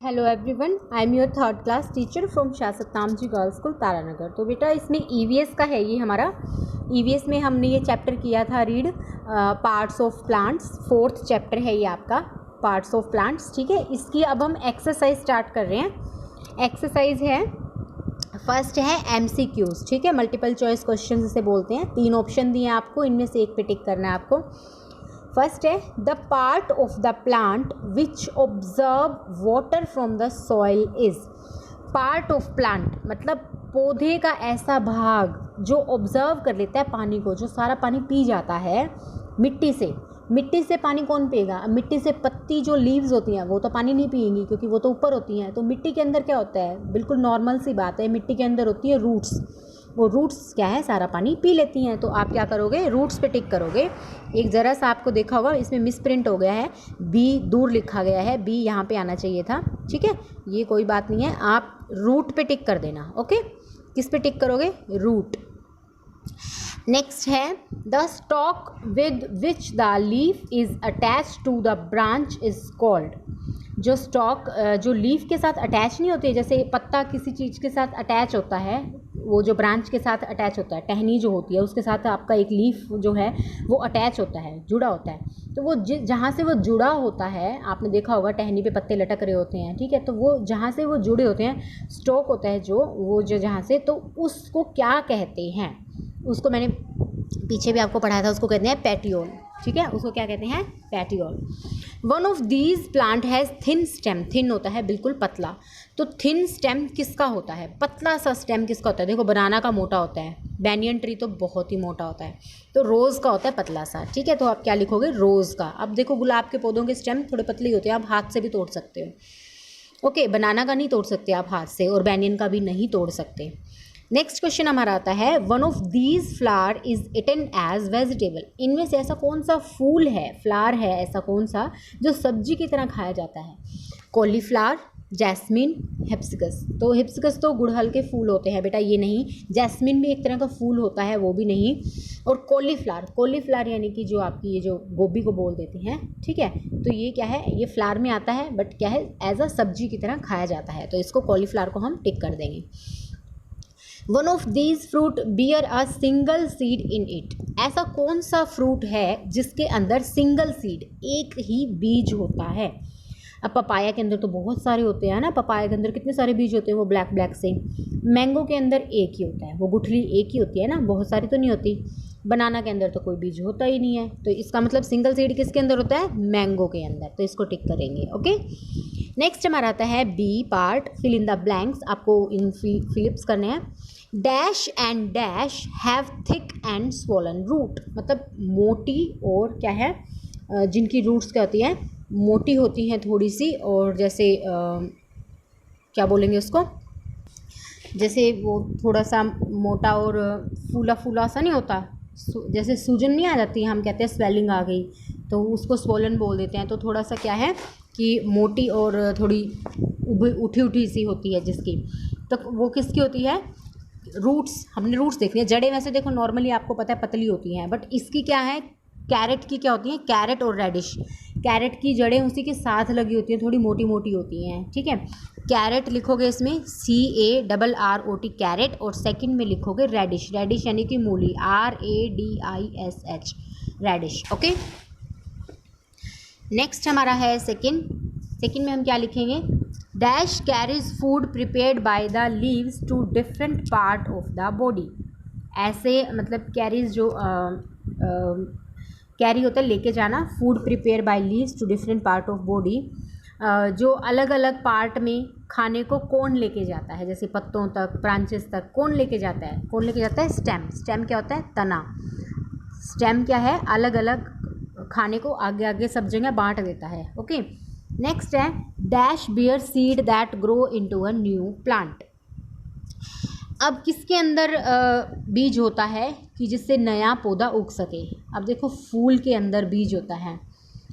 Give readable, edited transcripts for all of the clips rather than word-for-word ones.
Hello everyone, I am your third class teacher from Shah Satnam ji girls school Taranagar. तो बेटा इसमें EVS का है, ये हमारा ईवीएस में हमने ये चैप्टर किया था read parts of plants. Fourth chapter है ये आपका पार्ट्स ऑफ प्लांट्स। ठीक है, इसकी अब हम एक्सरसाइज स्टार्ट कर रहे हैं। एक्सरसाइज है, फर्स्ट है एमसीक्यूज। ठीक है, मल्टीपल चॉइस क्वेश्चन इसे बोलते हैं। 3 ऑप्शन दिए हैं आपको, इनमें से एक पे टिक करना है आपको। फर्स्ट है the part of the plant which observe water from the soil is. Part of plant मतलब पौधे का ऐसा भाग जो ऑब्जर्व कर लेता है पानी को, जो सारा पानी पी जाता है मिट्टी से। मिट्टी से पानी कौन पिएगा? मिट्टी से पत्ती जो लीव्स होती हैं वो तो पानी नहीं पिएंगी क्योंकि वो तो ऊपर होती हैं। तो मिट्टी के अंदर क्या होता है? बिल्कुल नॉर्मल सी बात है, मिट्टी के अंदर होती है रूट्स। वो रूट्स क्या है, सारा पानी पी लेती हैं। तो आप क्या करोगे? रूट्स पे टिक करोगे। एक ज़रा सा आपको देखा होगा इसमें मिस प्रिंट हो गया है, बी दूर लिखा गया है, बी यहाँ पे आना चाहिए था। ठीक है, ये कोई बात नहीं है, आप रूट पे टिक कर देना। ओके, किस पे टिक करोगे? रूट। नेक्स्ट है the stalk with which the leaf is attach to the branch is called. जो स्टॉक जो लीफ के साथ अटैच नहीं होती है, जैसे पत्ता किसी चीज़ के साथ अटैच होता है, वो जो ब्रांच के साथ अटैच होता है, टहनी जो होती है उसके साथ आपका एक लीफ जो है वो अटैच होता है, जुड़ा होता है। तो वो जहाँ से वो जुड़ा होता है, आपने देखा होगा टहनी पे पत्ते लटक रहे होते हैं। ठीक है, तो वो जहाँ से वो जुड़े होते हैं, स्टॉक होता है जो जहाँ से, तो उसको क्या कहते हैं? उसको मैंने पीछे भी आपको पढ़ाया था, उसको कहते हैं पैटियोल। ठीक है, उसको क्या कहते हैं? Petiole. One of these plant has thin stem. Thin होता है बिल्कुल पतला। तो थिन स्टेम किसका होता है? पतला सा स्टेम किसका होता है? देखो, बनाना का मोटा होता है, बैनियन ट्री तो बहुत ही मोटा होता है, तो रोज़ का होता है पतला सा। ठीक है, तो आप क्या लिखोगे? रोज़ का। अब देखो, गुलाब के पौधों के स्टेम थोड़े पतले होते हैं, आप हाथ से भी तोड़ सकते हो। ओके, बनाना का नहीं तोड़ सकते आप हाथ से, और बैनियन का भी नहीं तोड़ सकते। नेक्स्ट क्वेश्चन हमारा आता है one of these flower is eaten as vegetable. इनमें से ऐसा कौन सा फूल है, फ्लावर है ऐसा कौन सा जो सब्जी की तरह खाया जाता है? Cauliflower, jasmine, hibiscus. तो हिबिस्कस तो गुड़हल के फूल होते हैं बेटा, ये नहीं। जैस्मिन भी एक तरह का फूल होता है, वो भी नहीं। और कॉलीफ्लावर यानी कि जो आपकी ये जो गोभी को बोल देते हैं। ठीक है, तो ये क्या है? ये फ्लावर में आता है, बट क्या है, एज अ सब्जी की तरह खाया जाता है। तो इसको कॉलीफ्लावर को हम टिक कर देंगे। One of these fruit bear a single seed in it. ऐसा कौन सा फ्रूट है जिसके अंदर सिंगल सीड, एक ही बीज होता है? अब पपाया के अंदर तो बहुत सारे होते हैं ना, पपाया के अंदर कितने सारे बीज होते हैं, वो ब्लैक ब्लैक से। मैंगो के अंदर एक ही होता है, वो गुठली एक ही होती है ना, बहुत सारी तो नहीं होती। बनाना के अंदर तो कोई बीज होता ही नहीं है, तो इसका मतलब सिंगल सीड किसके अंदर होता है? मैंगो के अंदर। तो इसको टिक करेंगे। ओके, नेक्स्ट हमारा आता है B part, fill in the blanks. आपको इन फिलिप्स करने हैं। Dash and dash have thick and swollen root. मतलब मोटी और क्या है, जिनकी रूट्स क्या होती हैं? मोटी होती हैं थोड़ी सी, और जैसे क्या बोलेंगे उसको, जैसे वो थोड़ा सा मोटा और फूला फूला सा नहीं होता, जैसे सूजन नहीं आ जाती, हम कहते हैं स्वेलिंग आ गई, तो उसको स्वॉलन बोल देते हैं। तो थोड़ा सा क्या है कि मोटी और थोड़ी उठी उठी सी होती है जिसकी, तो वो किसकी होती है? रूट्स। हमने रूट्स देखनी है। जड़ें वैसे देखो नॉर्मली आपको पता है पतली होती हैं, बट इसकी क्या है? कैरेट की क्या होती हैं? कैरेट और रेडिश। कैरेट की जड़ें उसी के साथ लगी होती हैं, थोड़ी मोटी मोटी होती हैं। ठीक है, कैरेट लिखोगे इसमें CARROT कैरेट, और सेकंड में लिखोगे रेडिश। रेडिश यानी कि मूली, RADISH रेडिश। ओके, नेक्स्ट हमारा है सेकंड में हम क्या लिखेंगे? Dash carries food prepared by the leaves to different part of the body. ऐसे मतलब कैरीज जो कैरी होता है लेके जाना, food prepare by leaves to different part of body. जो अलग अलग पार्ट में खाने को कौन लेके जाता है? जैसे पत्तों तक, ब्रांचेस तक कौन लेके जाता है? कौन लेके जाता है? स्टेम। स्टेम क्या होता है? तना। स्टेम क्या है? अलग अलग खाने को आगे आगे सब जगह बांट देता है। ओके, नेक्स्ट है dash bear seed that grow into a new plant. अब किसके अंदर बीज होता है कि जिससे नया पौधा उग सके? अब देखो, फूल के अंदर बीज होता है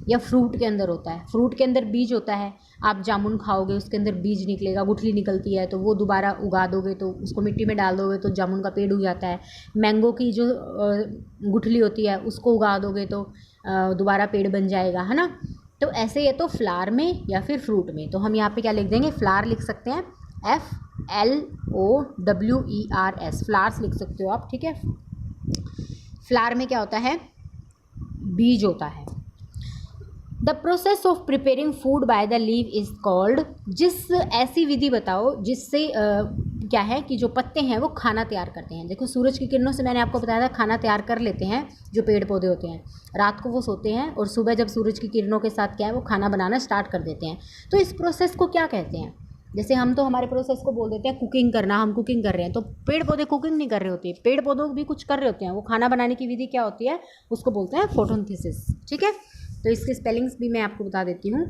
या फ्रूट के अंदर होता है? फ्रूट के अंदर बीज होता है। आप जामुन खाओगे, उसके अंदर बीज निकलेगा, गुठली निकलती है, तो वो दोबारा उगा दोगे, तो उसको मिट्टी में डाल दोगे तो जामुन का पेड़ उग जाता है। मैंगो की जो गुठली होती है उसको उगा दोगे तो दोबारा पेड़ बन जाएगा, है ना। तो ऐसे ये तो फ्लावर में या फिर फ्रूट में, तो हम यहाँ पे क्या लिख देंगे, फ्लावर लिख सकते हैं, FLOWERS, फ्लावर्स लिख सकते हो आप, ठीक है। फ्लावर में क्या होता है, बीज होता है। The process of preparing food by the leave is called, जिस ऐसी विधि बताओ जिससे क्या है कि जो पत्ते हैं वो खाना तैयार करते हैं। देखो सूरज की किरणों से मैंने आपको बताया था खाना तैयार कर लेते हैं जो पेड़ पौधे होते हैं, रात को वो सोते हैं और सुबह जब सूरज की किरणों के साथ क्या है वो खाना बनाना स्टार्ट कर देते हैं। तो इस प्रोसेस को क्या कहते हैं, जैसे हम तो हमारे प्रोसेस को बोल देते हैं कुकिंग करना, हम कुकिंग कर रहे हैं, तो पेड़ पौधे कुकिंग नहीं कर रहे होते, पेड़ पौधों भी कुछ कर रहे होते हैं, वो खाना बनाने की विधि क्या होती है उसको बोलते हैं फोटोसिंथेसिस, ठीक है। तो इसके स्पेलिंग्स भी मैं आपको बता देती हूँ,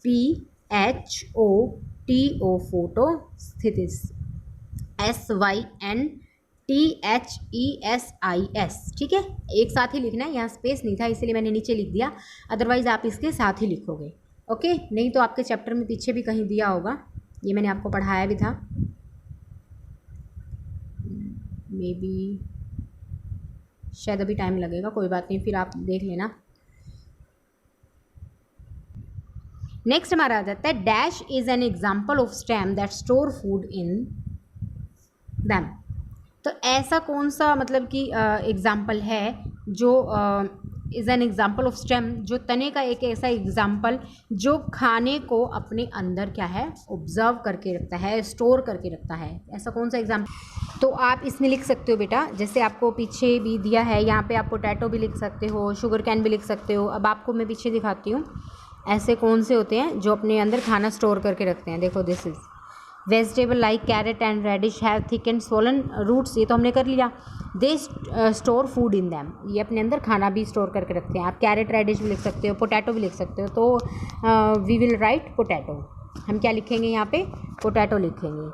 PHOTO फोटोसिंथेसिस, SYNTHESIS, ठीक है। एक साथ ही लिखना है, यहाँ स्पेस नहीं था इसलिए मैंने नीचे लिख दिया, अदरवाइज आप इसके साथ ही लिखोगे, ओके। नहीं तो आपके चैप्टर में पीछे भी कहीं दिया होगा, ये मैंने आपको पढ़ाया भी था, मे बी शायद अभी टाइम लगेगा, कोई बात नहीं, फिर आप देख लेना। नेक्स्ट हमारा आ जाता है dash is an example of stem that store food in them. तो ऐसा कौन सा मतलब कि एग्जाम्पल है जो is an example of stem, जो तने का एक ऐसा एग्जाम्पल जो खाने को अपने अंदर क्या है ऑब्जर्व करके रखता है, स्टोर करके रखता है, ऐसा कौन सा एग्जाम्पल। तो आप इसमें लिख सकते हो बेटा, जैसे आपको पीछे भी दिया है, यहाँ पे आप पोटैटो भी लिख सकते हो, शुगर कैन भी लिख सकते हो। अब आपको मैं पीछे दिखाती हूँ ऐसे कौन से होते हैं जो अपने अंदर खाना स्टोर करके रखते हैं। देखो this is vegetable like carrot and radish have thick and swollen roots, ये तो हमने कर लिया। They store food in them, ये अपने अंदर खाना भी स्टोर करके रखते हैं। आप कैरेट रेडिश भी लिख सकते हो, पोटैटो भी लिख सकते हो। तो वी विल राइट पोटैटो, हम क्या लिखेंगे यहाँ पे, पोटैटो लिखेंगे,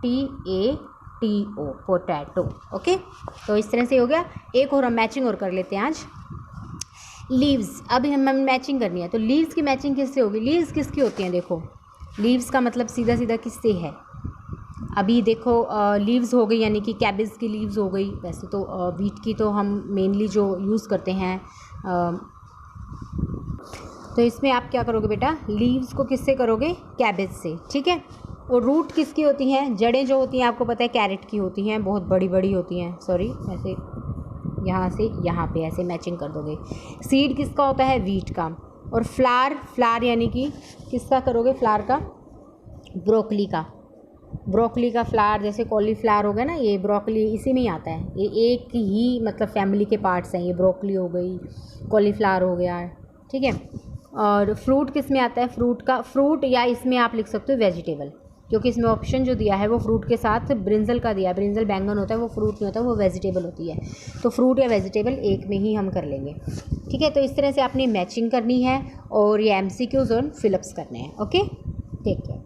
POTATO, पोटैटो, ओके। तो इस तरह से हो गया। एक और हम मैचिंग और कर लेते हैं आज, लीव्स। अभी हमें मैचिंग करनी है, तो लीव्स की मैचिंग किससे होगी, लीव्स किसकी होती हैं, देखो लीव्स का मतलब सीधा सीधा किससे है। अभी देखो लीव्स हो गई यानी कि कैबेज की लीव्स हो गई, वैसे तो वीट की तो हम मेनली जो यूज़ करते हैं। तो इसमें आप क्या करोगे बेटा, लीव्स को किससे करोगे, कैबेज से, ठीक है। और रूट किसकी होती हैं, जड़ें जो होती हैं आपको पता है कैरेट की होती हैं, बहुत बड़ी बड़ी होती हैं, सॉरी ऐसे यहाँ से यहाँ पे ऐसे मैचिंग कर दोगे। सीड किसका होता है, वीट का। और फ्लावर यानी कि किसका करोगे, फ्लावर का, ब्रोकली का, ब्रोकली का फ्लावर, जैसे कॉलीफ्लावर हो गया ना, ये ब्रोकली इसी में ही आता है, ये एक ही मतलब फैमिली के पार्ट्स हैं, ये ब्रोकली हो गई, कॉलीफ्लावर हो गया, ठीक है। और फ्रूट किस में आता है, फ्रूट का, फ्रूट या इसमें आप लिख सकते हो वेजिटेबल, क्योंकि इसमें ऑप्शन जो दिया है वो फ्रूट के साथ ब्रिंजल का दिया है, ब्रिंजल बैंगन होता है, वो फ्रूट नहीं होता, वो वेजिटेबल होती है। तो फ्रूट या वेजिटेबल एक में ही हम कर लेंगे, ठीक है। तो इस तरह से आपने मैचिंग करनी है और ये MCQs और फिलअप्स करने हैं, ओके। Take care.